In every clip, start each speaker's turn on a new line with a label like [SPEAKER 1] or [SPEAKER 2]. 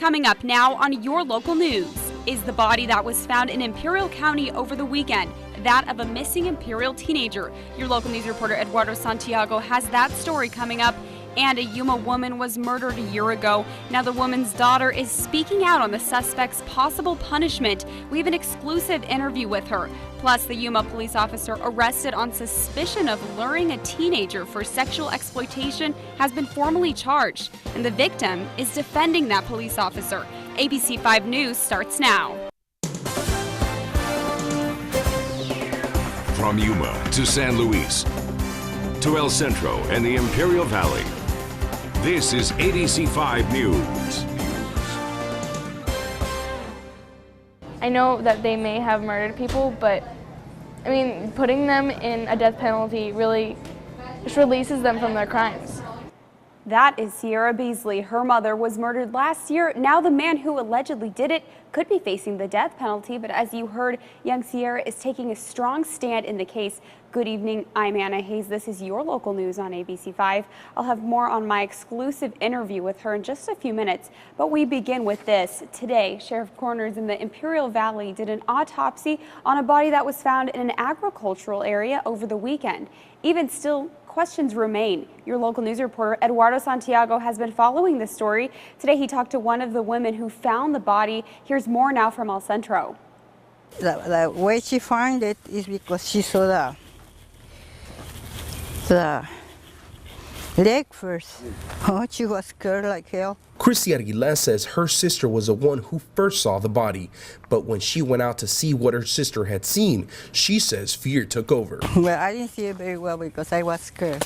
[SPEAKER 1] Coming up now on your local news is the body that was found in Imperial County over the weekend, that of a missing Imperial teenager. Your local news reporter Eduardo Santiago has that story coming up. And a Yuma woman was murdered a year ago. Now the woman's daughter is speaking out on the suspect's possible punishment. We have an exclusive interview with her. Plus, the Yuma police officer arrested on suspicion of luring a teenager for sexual exploitation has been formally charged. And the victim is defending that police officer. ABC 5 News starts now.
[SPEAKER 2] From Yuma to San Luis to El Centro and the Imperial Valley. This is ABC 5 News.
[SPEAKER 3] I know that they may have murdered people, but I mean, putting them in a death penalty really just releases them from their crimes.
[SPEAKER 1] That is Sierra Beasley. Her mother was murdered last year. Now the man who allegedly did it could be facing the death penalty, but as you heard, young Sierra is taking a strong stand in the case. Good evening, I'm Anna Hayes. This is your local news on ABC 5. I'll have more on my exclusive interview with her in just a few minutes, but we begin with this. Today, sheriff coroners in the Imperial Valley did an autopsy on a body that was found in an agricultural area over the weekend. Even still, questions remain. Your local news reporter Eduardo Santiago has been following this story. Today he talked to one of the women who found the body. Here's more now from El Centro.
[SPEAKER 4] The way she found it is because she saw the leg first. Oh, she was scared like hell.
[SPEAKER 5] Christy Arguiles says her sister was the one who first saw the body, but when she went out to see what her sister had seen, she says fear took over.
[SPEAKER 4] Well, I didn't see it very well because I was scared.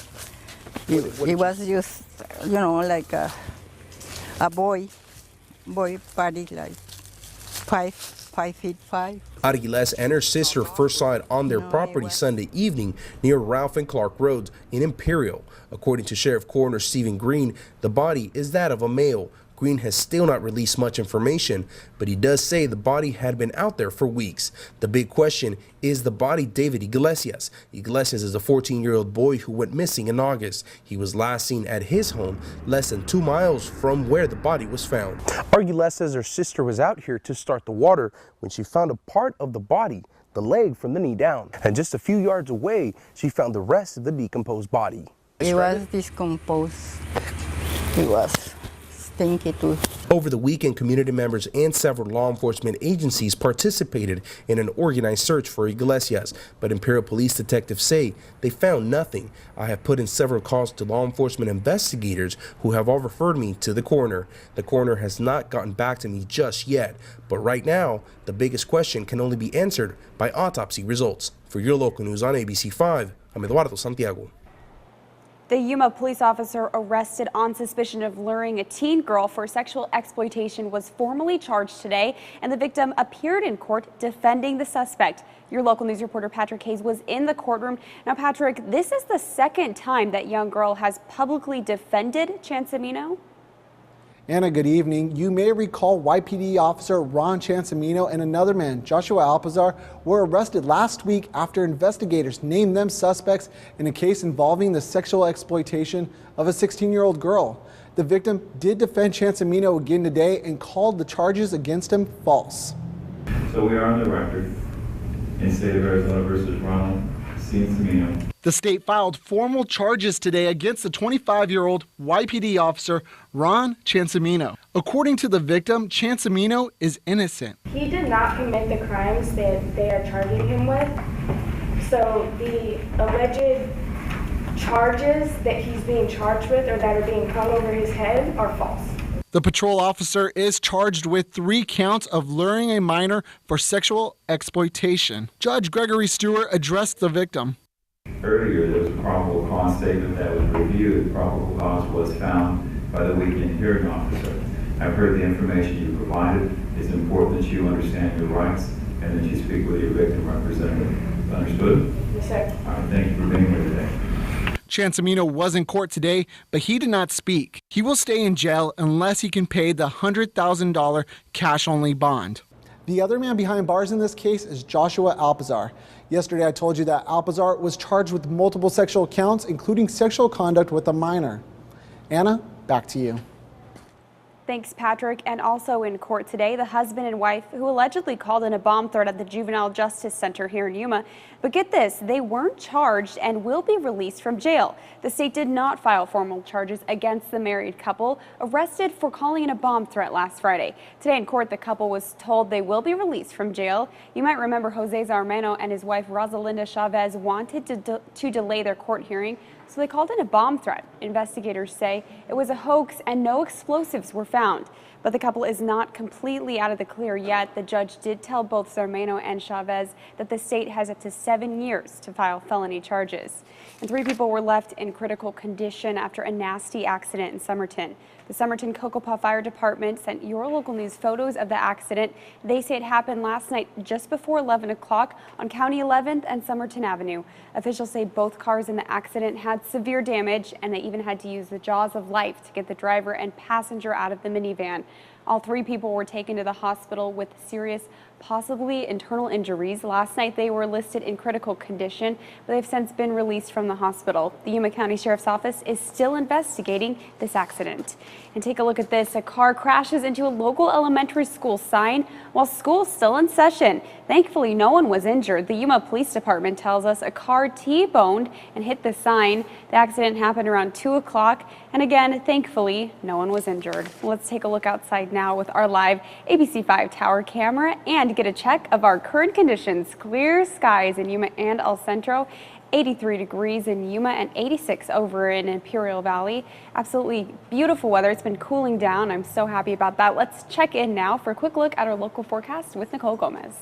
[SPEAKER 4] It was just, you know, like a boy body, like 5'5".
[SPEAKER 5] Arguiles and her sister first saw it on their property Sunday evening near Ralph and Clark Roads in Imperial. According to Sheriff Coroner Stephen Green, the body is that of a male. Green has still not released much information, but he does say the body had been out there for weeks. The big question is the body David Iglesias. Iglesias is a 14-year-old boy who went missing in August. He was last seen at his home less than 2 miles from where the body was found. Arguiles says her sister was out here to start the water when she found a part of the body, the leg from the knee down. And just a few yards away, she found the rest of the decomposed body.
[SPEAKER 4] It was decomposed. It was stinky too.
[SPEAKER 5] Over the weekend, community members and several law enforcement agencies participated in an organized search for Iglesias, but Imperial Police detectives say they found nothing. I have put in several calls to law enforcement investigators who have all referred me to the coroner. The coroner has not gotten back to me just yet, but right now, the biggest question can only be answered by autopsy results. For your local news on ABC 5, I'm Eduardo Santiago.
[SPEAKER 1] The Yuma police officer arrested on suspicion of luring a teen girl for sexual exploitation was formally charged today, and the victim appeared in court defending the suspect. Your local news reporter Patrick Hayes was in the courtroom. Now, Patrick, this is the second time that young girl has publicly defended Chancimino.
[SPEAKER 6] Anna, good evening. You may recall YPD officer Ron Chancimino and another man, Joshua Alpazar, were arrested last week after investigators named them suspects in a case involving the sexual exploitation of a 16-year-old girl. The victim did defend Chancimino again today and called the charges against him false.
[SPEAKER 7] So we are on the record in State of Arizona versus Ron Chancimino.
[SPEAKER 6] The state filed formal charges today against the 25-year-old YPD officer Ron Chancimino. According to the victim, Chancimino is innocent.
[SPEAKER 3] He did not commit the crimes that they are charging him with. So the alleged charges that he's being charged with or that are being hung over his head are false.
[SPEAKER 6] The patrol officer is charged with 3 counts of luring a minor for sexual exploitation. Judge Gregory Stewart addressed the victim.
[SPEAKER 7] Earlier, there was a probable cause statement that was reviewed. Probable cause was found by the weekend hearing officer. I've heard the information you provided. It's important that you understand your rights and that you speak with your victim representative. Understood?
[SPEAKER 3] Yes, sir.
[SPEAKER 7] All right, thank you for being here today.
[SPEAKER 6] Chancimino was in court today, but he did not speak. He will stay in jail unless he can pay the $100,000 cash-only bond. The other man behind bars in this case is Joshua Alpazar. Yesterday, I told you that Alpazar was charged with multiple sexual counts, including sexual conduct with a minor. Anna, back to you.
[SPEAKER 1] Thanks, Patrick. And also in court today, the husband and wife who allegedly called in a bomb threat at the Juvenile Justice Center here in Yuma. But get this, they weren't charged and will be released from jail. The state did not file formal charges against the married couple arrested for calling in a bomb threat last Friday. Today in court, the couple was told they will be released from jail. You might remember Jose Zarmeno and his wife Rosalinda Chavez wanted to delay their court hearing, so they called in a bomb threat. Investigators say it was a hoax and no explosives were found. But the couple is not completely out of the clear yet. The judge did tell both Zarmeno and Chavez that the state has up to 7 years to file felony charges. And 3 people were left in critical condition after a nasty accident in Somerton. The Somerton Cocopah Fire Department sent Your Local News photos of the accident. They say it happened last night just before 11 o'clock on County 11th and Somerton Avenue. Officials say both cars in the accident had severe damage, and they even had to use the jaws of life to get the driver and passenger out of the minivan. All 3 people were taken to the hospital with serious, possibly internal injuries. Last night they were listed in critical condition, but they've since been released from the hospital. The Yuma County Sheriff's Office is still investigating this accident. And take a look at this. A car crashes into a local elementary school sign while school's still in session. Thankfully, no one was injured. The Yuma Police Department tells us a car T-boned and hit the sign. The accident happened around 2 o'clock. And again, thankfully, no one was injured. Let's take a look outside now with our live ABC5 tower camera and get a check of our current conditions. Clear skies in Yuma and El Centro. 83 degrees in Yuma and 86 over in Imperial Valley. Absolutely beautiful weather. It's been cooling down. I'm so happy about that. Let's check in now for a quick look at our local forecast with Nicole Gomez.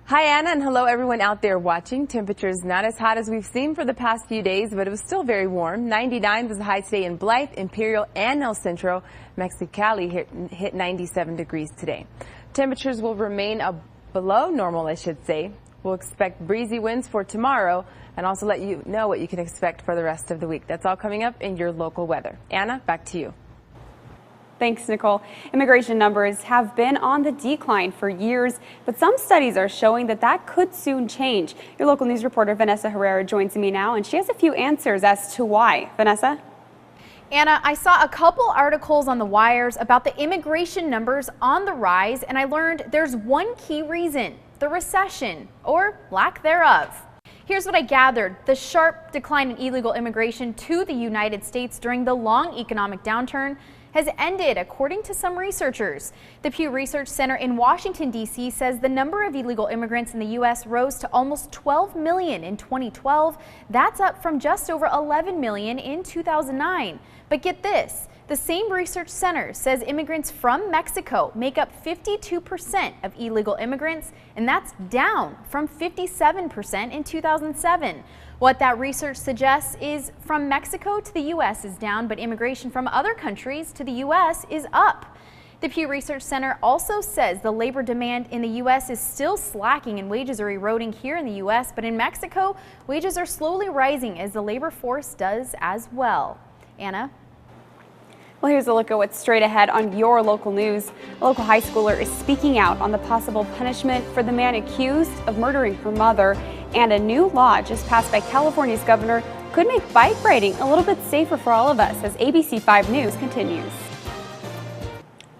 [SPEAKER 8] Hi, Anna, and hello everyone out there watching. Temperatures not as hot as we've seen for the past few days, but it was still very warm. 99 was the high today in Blythe, Imperial, and El Centro. Mexicali hit 97 degrees today. Temperatures will remain below normal, I should say. We'll expect breezy winds for tomorrow and also let you know what you can expect for the rest of the week. That's all coming up in your local weather. Anna, back to you.
[SPEAKER 1] Thanks, Nicole. Immigration numbers have been on the decline for years, but some studies are showing that could soon change. Your local news reporter Vanessa Herrera joins me now, and she has a few answers as to why. Vanessa?
[SPEAKER 9] Anna, I saw a couple articles on the wires about the immigration numbers on the rise, and I learned there's one key reason: the recession, or lack thereof. Here's what I gathered. The sharp decline in illegal immigration to the United States during the long economic downturn has ended, according to some researchers. The Pew Research Center in Washington, D.C. says the number of illegal immigrants in the U.S. rose to almost 12 million in 2012. That's up from just over 11 million in 2009. But get this. The same research center says immigrants from Mexico make up 52% of illegal immigrants, and that's down from 57% in 2007. What that research suggests is from Mexico to the U.S. is down, but immigration from other countries to the U.S. is up. The Pew Research Center also says the labor demand in the U.S. is still slacking and wages are eroding here in the U.S., but in Mexico, wages are slowly rising as the labor force does as well. Anna?
[SPEAKER 1] Well, here's a look at what's straight ahead on your local news. A local high schooler is speaking out on the possible punishment for the man accused of murdering her mother, and a new law just passed by California's governor could make bike riding a little bit safer for all of us as ABC5 News continues.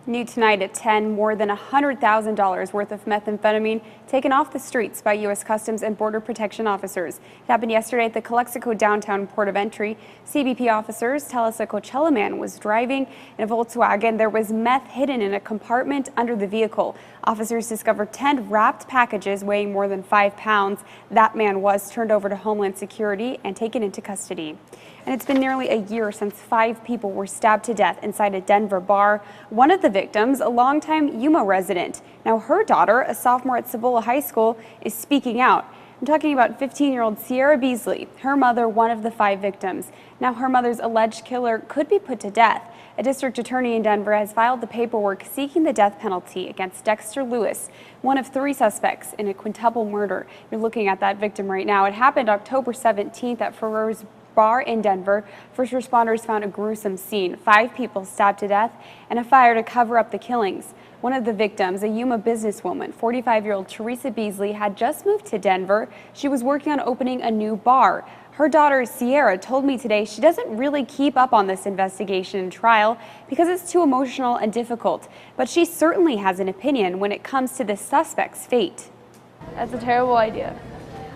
[SPEAKER 1] New tonight at 10, more than $100,000 worth of methamphetamine taken off the streets by U.S. Customs and Border Protection officers. It happened yesterday at the Calexico downtown port of entry. CBP officers tell us a Coachella man was driving in a Volkswagen. There was meth hidden in a compartment under the vehicle. Officers discovered 10 wrapped packages weighing more than 5 pounds. That man was turned over to Homeland Security and taken into custody. And it's been nearly a year since 5 people were stabbed to death inside a Denver bar. One of the victims, a longtime Yuma resident. Now her daughter, a sophomore at Cibola High School, is speaking out. I'm talking about 15-year-old Sierra Beasley, her mother, one of the 5 victims. Now her mother's alleged killer could be put to death. A district attorney in Denver has filed the paperwork seeking the death penalty against Dexter Lewis, one of 3 suspects in a quintuple murder. You're looking at that victim right now. It happened October 17th at Ferrer's Bar in Denver. First responders found a gruesome scene. 5 people stabbed to death and a fire to cover up the killings. One of the victims, a Yuma businesswoman, 45-year-old Teresa Beasley, had just moved to Denver. She was working on opening a new bar. Her daughter, Sierra, told me today she doesn't really keep up on this investigation and trial because it's too emotional and difficult, but she certainly has an opinion when it comes to the suspect's fate.
[SPEAKER 10] That's a terrible idea.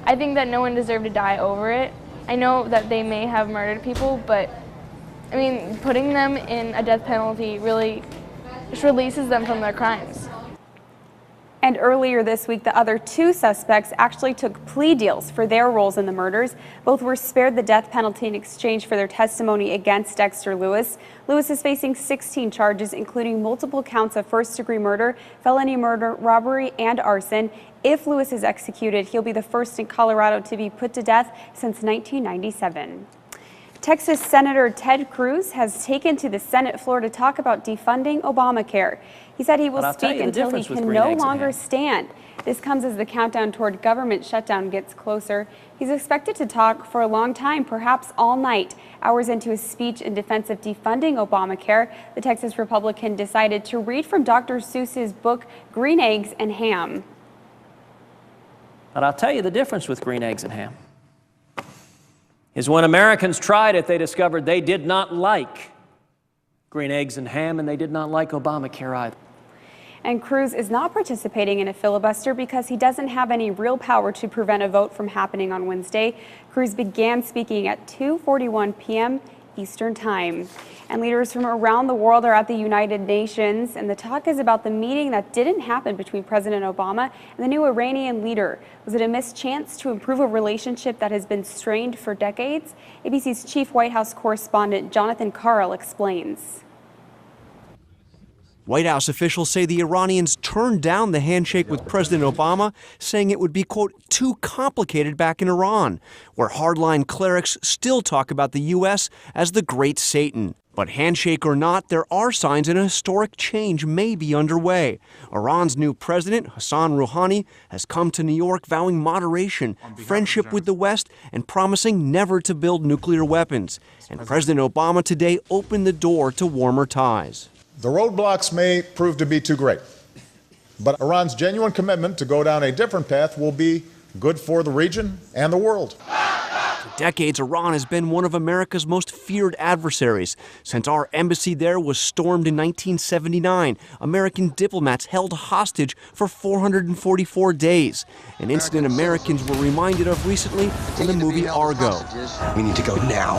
[SPEAKER 10] I think that no one deserved to die over it. I know that they may have murdered people, but I mean, putting them in a death penalty really just releases them from their crimes.
[SPEAKER 1] And earlier this week, the other two suspects actually took plea deals for their roles in the murders. Both were spared the death penalty in exchange for their testimony against Dexter Lewis. Lewis is facing 16 charges, including multiple counts of first-degree murder, felony murder, robbery, and arson. If Lewis is executed, he'll be the first in Colorado to be put to death since 1997. Texas Senator Ted Cruz has taken to the Senate floor to talk about defunding Obamacare. He said he will speak until he can no longer stand. This comes as the countdown toward government shutdown gets closer. He's expected to talk for a long time, perhaps all night. Hours into his speech in defense of defunding Obamacare, the Texas Republican decided to read from Dr. Seuss's book, Green Eggs and Ham.
[SPEAKER 11] But I'll tell you the difference with green eggs and ham is when Americans tried it, they discovered they did not like green eggs and ham, and they did not like Obamacare either.
[SPEAKER 1] And Cruz is not participating in a filibuster because he doesn't have any real power to prevent a vote from happening on Wednesday. Cruz began speaking at 2:41 p.m. Eastern Time. And leaders from around the world are at the United Nations, and the talk is about the meeting that didn't happen between President Obama and the new Iranian leader. Was it a missed chance to improve a relationship that has been strained for decades? ABC's chief White House correspondent Jonathan Karl explains.
[SPEAKER 12] White House officials say the Iranians turned down the handshake with President Obama, saying it would be, quote, too complicated back in Iran, where hardline clerics still talk about the U.S. as the Great Satan. But handshake or not, there are signs an historic change may be underway. Iran's new president, Hassan Rouhani, has come to New York vowing moderation, friendship with the West, and promising never to build nuclear weapons. And President Obama today opened the door to warmer ties.
[SPEAKER 13] The roadblocks may prove to be too great, but Iran's genuine commitment to go down a different path will be good for the region and the world.
[SPEAKER 12] For decades, Iran has been one of America's most feared adversaries. Since our embassy there was stormed in 1979, American diplomats held hostage for 444 days, an incident Americans were reminded of recently in the movie Argo.
[SPEAKER 14] We need to go now.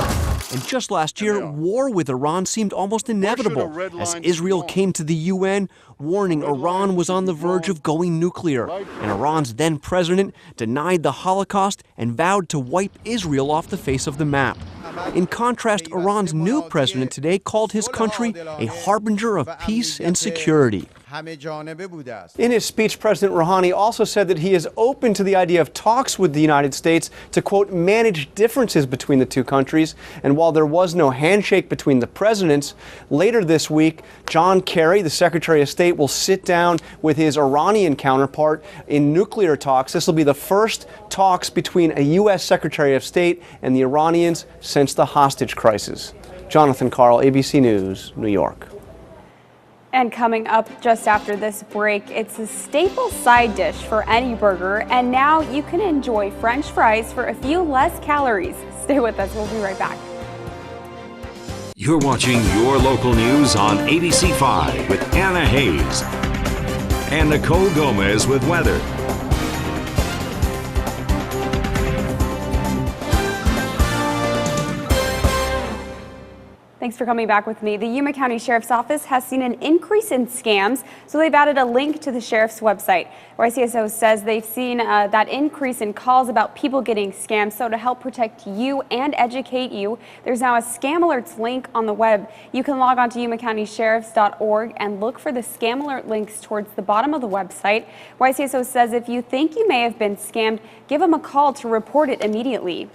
[SPEAKER 12] And just last year, war with Iran seemed almost inevitable as Israel came to the UN warning Iran was on the verge of going nuclear. And Iran's then president denied the Holocaust and vowed to wipe Israel off the face of the map. In contrast, Iran's new president today called his country a harbinger of peace and security.
[SPEAKER 15] In his speech, President Rouhani also said that he is open to the idea of talks with the United States to, quote, manage differences between the two countries. And while there was no handshake between the presidents, later this week, John Kerry, the Secretary of State, will sit down with his Iranian counterpart in nuclear talks. This will be the first talks between a U.S. Secretary of State and the Iranians since the hostage crisis. Jonathan Karl, ABC News, New York.
[SPEAKER 1] And coming up just after this break, it's a staple side dish for any burger, and now you can enjoy French fries for a few less calories. Stay with us, we'll be right back.
[SPEAKER 2] You're watching Your Local News on ABC5 with Anna Hayes and Nicole Gomez with weather.
[SPEAKER 1] Thanks for coming back with me. The Yuma County Sheriff's Office has seen an increase in scams, so they've added a link to the sheriff's website. YCSO says they've seen that increase in calls about people getting scammed, so to help protect you and educate you, there's now a scam alerts link on the web. You can log on to yumacountysheriffs.org and look for the scam alert links towards the bottom of the website. YCSO says if you think you may have been scammed, give them a call to report it immediately.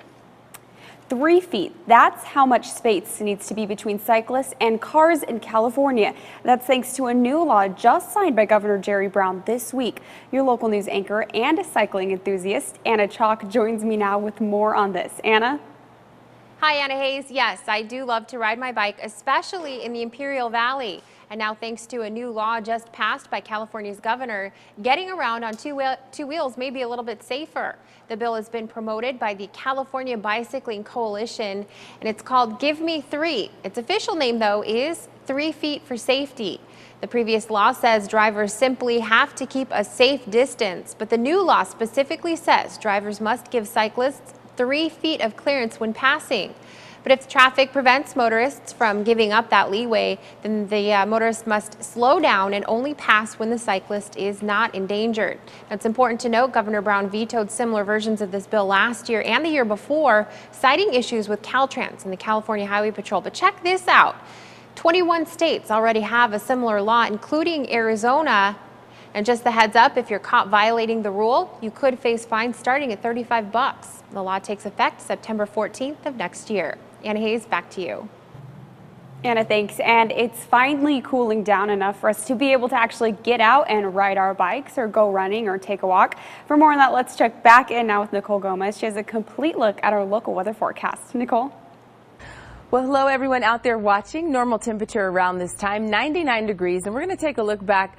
[SPEAKER 1] 3 feet. That's how much space needs to be between cyclists and cars in California. That's thanks to a new law just signed by Governor Jerry Brown this week. Your local news anchor and a cycling enthusiast, Anna Chalk, joins me now with more on this. Anna?
[SPEAKER 16] Hi, Anna Hayes. Yes, I do love to ride my bike, especially in the Imperial Valley.
[SPEAKER 14] And now, thanks to a new law just passed by California's governor, getting around on two wheels may be a little bit safer. The bill has been promoted by the California Bicycling Coalition, and it's called Give Me 3. Its official name, though, is 3 Feet for Safety. The previous law says drivers simply have to keep a safe distance, but the new law specifically says drivers must give cyclists 3 feet of clearance when passing. But if traffic prevents motorists from giving up that leeway, then the motorist must slow down and only pass when the cyclist is not endangered. Now, it's important to note Governor Brown vetoed similar versions of this bill last year and the year before, citing issues with Caltrans and the California Highway Patrol. But check this out. 21 states already have a similar law, including Arizona. And just a heads up, if you're caught violating the rule, you could face fines starting at $35. The law takes effect September 14th of next year. Anna Hayes, back to you.
[SPEAKER 1] Anna, thanks. And it's finally cooling down enough for us to be able to actually get out and ride our bikes or go running or take a walk. For more on that, let's check back in now with Nicole Gomez. She has a complete look at our local weather forecast. Nicole?
[SPEAKER 8] Well, hello everyone out there watching. Normal temperature around this time, 99 degrees, and we're going to take a look back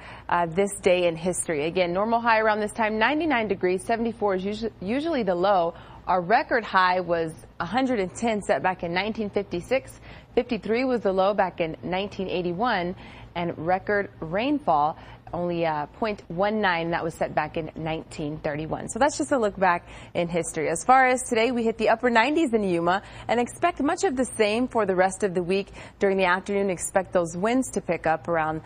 [SPEAKER 8] this day in history. Again, normal high around this time, 99 degrees, 74 is usually the low. Our record high was 110 set back in 1956. 53 was the low back in 1981, and record rainfall only 0.19, that was set back in 1931. So that's just a look back in history. As far as today, we hit the upper 90s in Yuma and expect much of the same for the rest of the week. During the afternoon, expect those winds to pick up around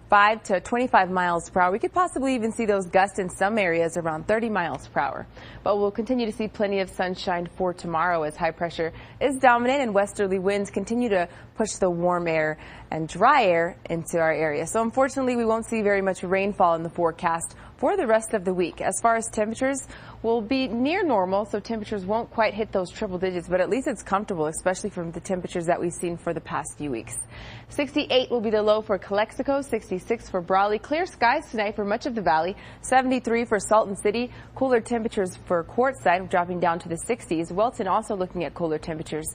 [SPEAKER 8] 5 to 25 miles per hour. We could possibly even see those gusts in some areas around 30 miles per hour. But we'll continue to see plenty of sunshine for tomorrow as high pressure is dominant and westerly winds continue to push the warm air and dry air into our area. So unfortunately, we won't see very much rainfall in the forecast for the rest of the week. As far as temperatures, will be near normal, so temperatures won't quite hit those triple digits, but at least it's comfortable, especially from the temperatures that we've seen for the past few weeks. 68 will be the low for Calexico, 66 for Brawley. Clear skies tonight for much of the valley, 73 for Salton City. Cooler temperatures for Quartzsite, dropping down to the 60s. Welton also looking at cooler temperatures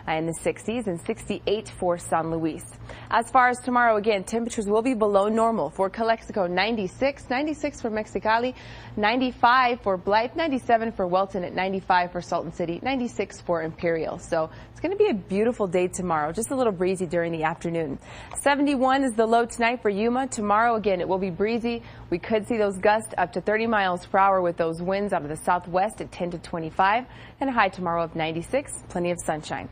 [SPEAKER 8] in the 60s, and 68 for San Luis. As far as tomorrow, again, temperatures will be below normal. For Calexico, 96, 96 for Mexicali, 95 for Blythe, 97 for Welton, at 95 for Salton City, 96 for Imperial. So it's going to be a beautiful day tomorrow, just a little breezy during the afternoon. 71 is the low tonight for Yuma. Tomorrow, again, it will be breezy. We could see those gusts up to 30 miles per hour with those winds out of the southwest at 10 to 25, and a high tomorrow of 96, plenty of sunshine.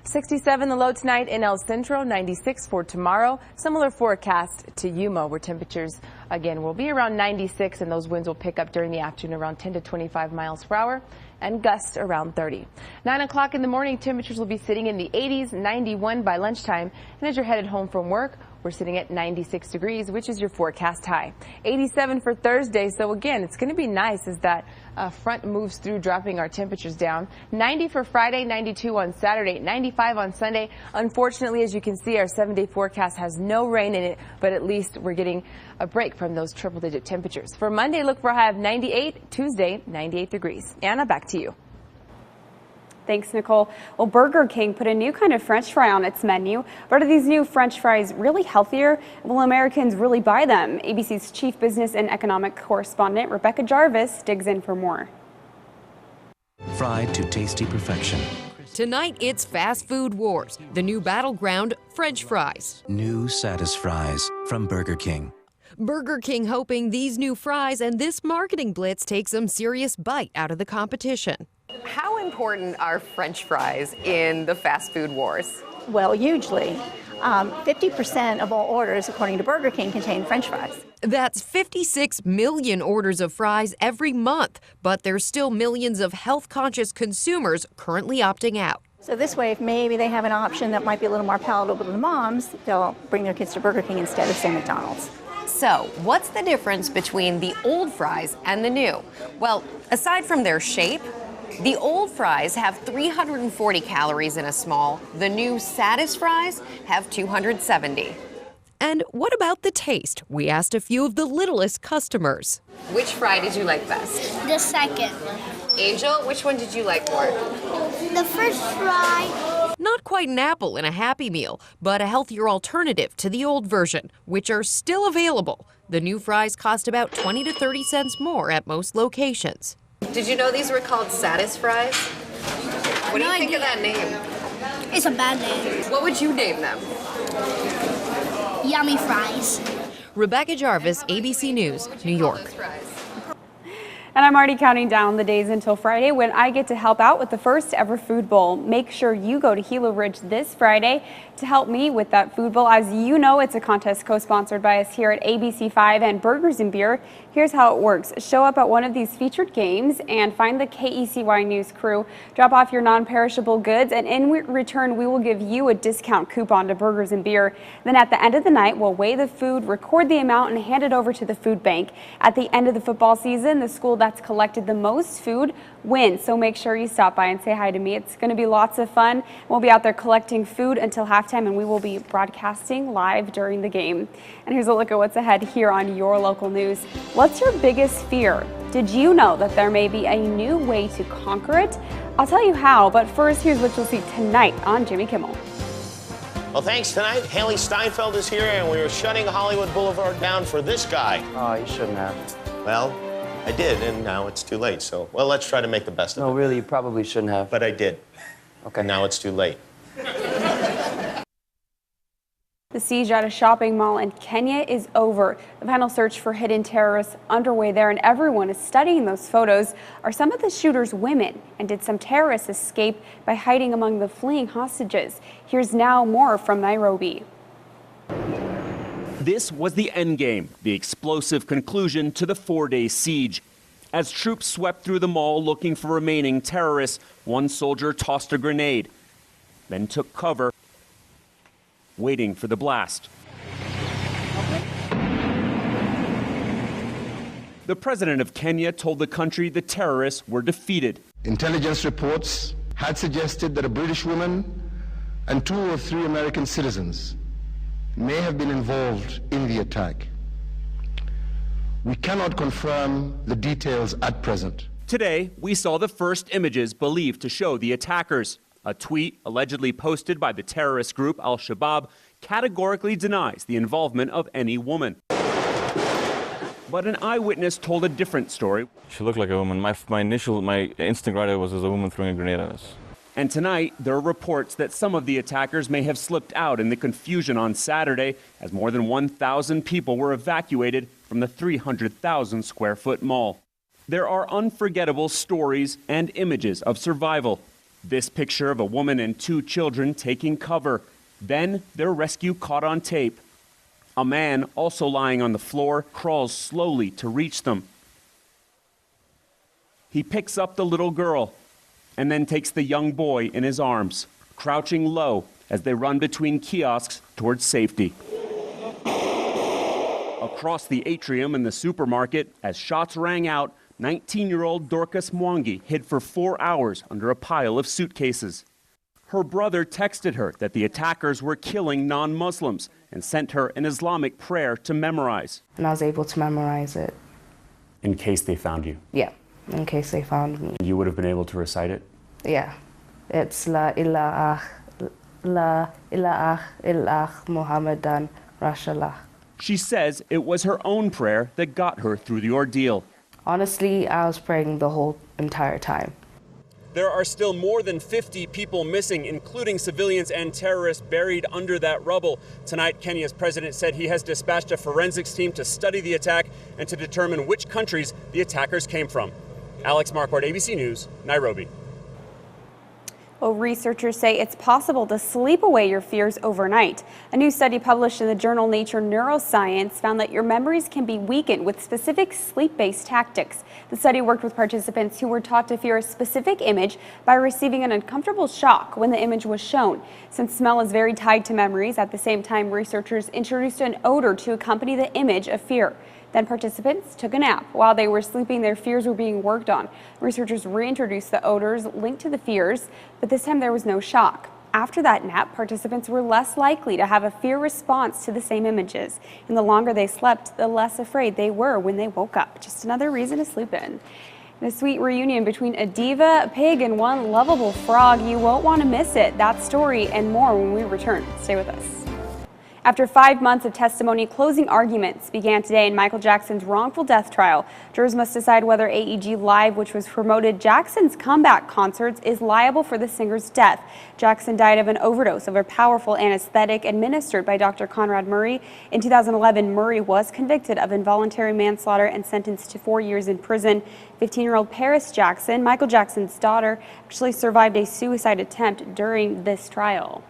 [SPEAKER 8] 67 the low tonight in El Centro, 96 for tomorrow. Similar forecast to Yuma, where temperatures again will be around 96, and those winds will pick up during the afternoon around 10 to 25 miles per hour and gusts around 30. 9 o'clock in the morning, temperatures will be sitting in the 80s, 91 by lunchtime, and as you're headed home from work, we're sitting at 96 degrees, which is your forecast high. 87 for Thursday. So again, it's going to be nice as that front moves through, dropping our temperatures down. 90 for Friday, 92 on Saturday, 95 on Sunday. Unfortunately, as you can see, our 7-day forecast has no rain in it, but at least we're getting a break from those triple-digit temperatures. For Monday, look for a high of 98. Tuesday, 98 degrees. Anna, back to you.
[SPEAKER 1] Thanks, Nicole. Well, Burger King put a new kind of French fry on its menu. But are these new French fries really healthier? Will Americans really buy them? ABC's chief business and economic correspondent, Rebecca Jarvis, digs in for more.
[SPEAKER 16] Fried to tasty perfection.
[SPEAKER 17] Tonight, it's Fast Food Wars, the new battleground, French fries.
[SPEAKER 16] New Satisfries from Burger King.
[SPEAKER 17] Burger King hoping these new fries and this marketing blitz take some serious bite out of the competition.
[SPEAKER 18] How important are French fries in the fast food wars?
[SPEAKER 19] Well, hugely. 50% of all orders, according to Burger King, contain French fries.
[SPEAKER 17] That's 56 million orders of fries every month, but there's still millions of health-conscious consumers currently opting out.
[SPEAKER 19] So this way, if maybe they have an option that might be a little more palatable to the moms, they'll bring their kids to Burger King instead of, say, McDonald's.
[SPEAKER 18] So, what's the difference between the old fries and the new? Well, aside from their shape, the old fries have 340 calories in a small. The new Satisfries have 270.
[SPEAKER 17] And what about the taste? We asked a few of the littlest customers.
[SPEAKER 18] Which fry did you like best?
[SPEAKER 20] The second.
[SPEAKER 18] Angel, which one did you like more?
[SPEAKER 20] The first fry
[SPEAKER 17] Not quite an apple in a Happy Meal, but a healthier alternative to the old version, which are still available. The new fries cost about 20 to 30 cents more at most locations.
[SPEAKER 18] Did you know these were called Satis fries? What do you think of that name?
[SPEAKER 20] It's a bad name.
[SPEAKER 18] What would you name them?
[SPEAKER 20] Yummy fries.
[SPEAKER 17] Rebecca Jarvis, ABC News, New York.
[SPEAKER 1] And I'm already counting down the days until Friday when I get to help out with the first ever food bowl. Make sure you go to Gila Ridge this Friday to help me with that food bowl. As you know, it's a contest co-sponsored by us here at ABC5 and Burgers and Beer. Here's how it works. Show up at one of these featured games and find the KECY News crew. Drop off your non-perishable goods, and in return, we will give you a discount coupon to Burgers and Beer. Then at the end of the night, we'll weigh the food, record the amount, and hand it over to the food bank. At the end of the football season, the school that's collected the most food wins. So make sure you stop by and say hi to me. It's going to be lots of fun. We'll be out there collecting food until halftime, and we will be broadcasting live during the game. And here's a look at what's ahead here on Your Local News. What's your biggest fear? Did you know that there may be a new way to conquer it? I'll tell you how, but first, here's what you'll see tonight on Jimmy Kimmel.
[SPEAKER 21] Well, thanks tonight. Haley Steinfeld is here, and we were shutting Hollywood Boulevard down for this guy.
[SPEAKER 22] Oh, you shouldn't have.
[SPEAKER 21] Well, I did, and now it's too late. So, well, let's try to make the best of it.
[SPEAKER 22] No, really, you probably shouldn't have.
[SPEAKER 21] But I did.
[SPEAKER 22] Okay.
[SPEAKER 21] Now it's too late.
[SPEAKER 1] The siege at a shopping mall in Kenya is over. The final search for hidden terrorists underway there, and everyone is studying those photos. Are some of the shooters women? And did some terrorists escape by hiding among the fleeing hostages? Here's now more from Nairobi.
[SPEAKER 23] This was the endgame, the explosive conclusion to the 4-day siege. As troops swept through the mall looking for remaining terrorists, one soldier tossed a grenade, then took cover, waiting for the blast. The president of Kenya told the country the terrorists were defeated.
[SPEAKER 24] Intelligence reports had suggested that a British woman and 2 or 3 American citizens may have been involved in the attack. We cannot confirm the details at present.
[SPEAKER 23] Today, we saw the first images believed to show the attackers. A tweet allegedly posted by the terrorist group Al-Shabaab categorically denies the involvement of any woman. But an eyewitness told a different story.
[SPEAKER 25] She looked like a woman. My instinct right away was as a woman throwing a grenade at us.
[SPEAKER 23] And tonight, there are reports that some of the attackers may have slipped out in the confusion on Saturday, as more than 1,000 people were evacuated from the 300,000 square foot mall. There are unforgettable stories and images of survival. This picture of a woman and 2 children taking cover. Then their rescue caught on tape. A man, also lying on the floor, crawls slowly to reach them. He picks up the little girl and then takes the young boy in his arms, crouching low as they run between kiosks towards safety. Across the atrium in the supermarket, as shots rang out, 19-year-old Dorcas Mwangi hid for 4 hours under a pile of suitcases. Her brother texted her that the attackers were killing non-Muslims and sent her an Islamic prayer to memorize.
[SPEAKER 26] And I was able to memorize it.
[SPEAKER 23] In case they found you?
[SPEAKER 26] Yeah, in case they found me.
[SPEAKER 23] You would have been able to recite it?
[SPEAKER 26] Yeah. It's La ilaha illallah Muhammadan Rasulullah.
[SPEAKER 23] She says it was her own prayer that got her through the ordeal.
[SPEAKER 26] Honestly, I was praying the whole entire time.
[SPEAKER 23] There are still more than 50 people missing, including civilians and terrorists buried under that rubble. Tonight, Kenya's president said he has dispatched a forensics team to study the attack and to determine which countries the attackers came from. Alex Marquardt, ABC News, Nairobi.
[SPEAKER 1] Well, researchers say it's possible to sleep away your fears overnight. A new study published in the journal Nature Neuroscience found that your memories can be weakened with specific sleep-based tactics. The study worked with participants who were taught to fear a specific image by receiving an uncomfortable shock when the image was shown. Since smell is very tied to memories, at the same time, researchers introduced an odor to accompany the image of fear. Then participants took a nap. While they were sleeping, their fears were being worked on. Researchers reintroduced the odors linked to the fears, but this time there was no shock. After that nap, participants were less likely to have a fear response to the same images. And the longer they slept, the less afraid they were when they woke up. Just another reason to sleep in. The sweet reunion between a diva, a pig, and one lovable frog. You won't want to miss it. That story and more when we return. Stay with us. After 5 months of testimony, closing arguments began today in Michael Jackson's wrongful death trial. Jurors must decide whether AEG Live, which was promoted Jackson's comeback concerts, is liable for the singer's death. Jackson died of an overdose of a powerful anesthetic administered by Dr. Conrad Murray. In 2011, Murray was convicted of involuntary manslaughter and sentenced to 4 years in prison. 15-year-old Paris Jackson, Michael Jackson's daughter, actually survived a suicide attempt during this trial.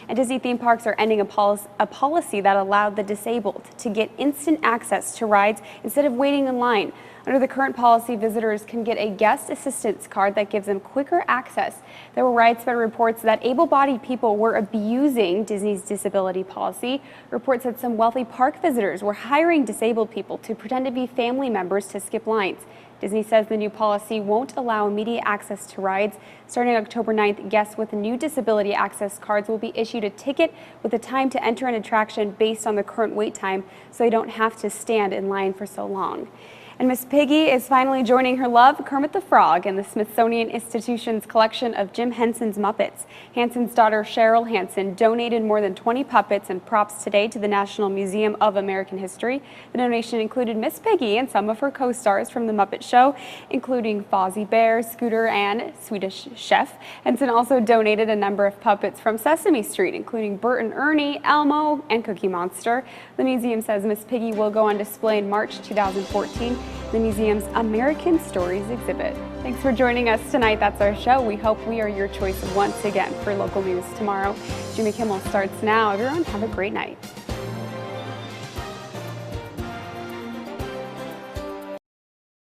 [SPEAKER 1] And Disney theme parks are ending a policy that allowed the disabled to get instant access to rides instead of waiting in line. Under the current policy, visitors can get a guest assistance card that gives them quicker access. There were widespread reports that able-bodied people were abusing Disney's disability policy. Reports said some wealthy park visitors were hiring disabled people to pretend to be family members to skip lines. Disney says the new policy won't allow immediate access to rides. Starting October 9th, guests with new disability access cards will be issued a ticket with a time to enter an attraction based on the current wait time, so they don't have to stand in line for so long. And Miss Piggy is finally joining her love, Kermit the Frog, in the Smithsonian Institution's collection of Jim Henson's Muppets. Henson's daughter, Cheryl Henson, donated more than 20 puppets and props today to the National Museum of American History. The donation included Miss Piggy and some of her co-stars from The Muppet Show, including Fozzie Bear, Scooter, and Swedish Chef. Henson also donated a number of puppets from Sesame Street, including Bert and Ernie, Elmo, and Cookie Monster. The museum says Miss Piggy will go on display in March 2014. The museum's American Stories exhibit. Thanks for joining us tonight. That's our show. We hope we are your choice once again for local news tomorrow. Jimmy Kimmel starts now. Everyone, have a great night.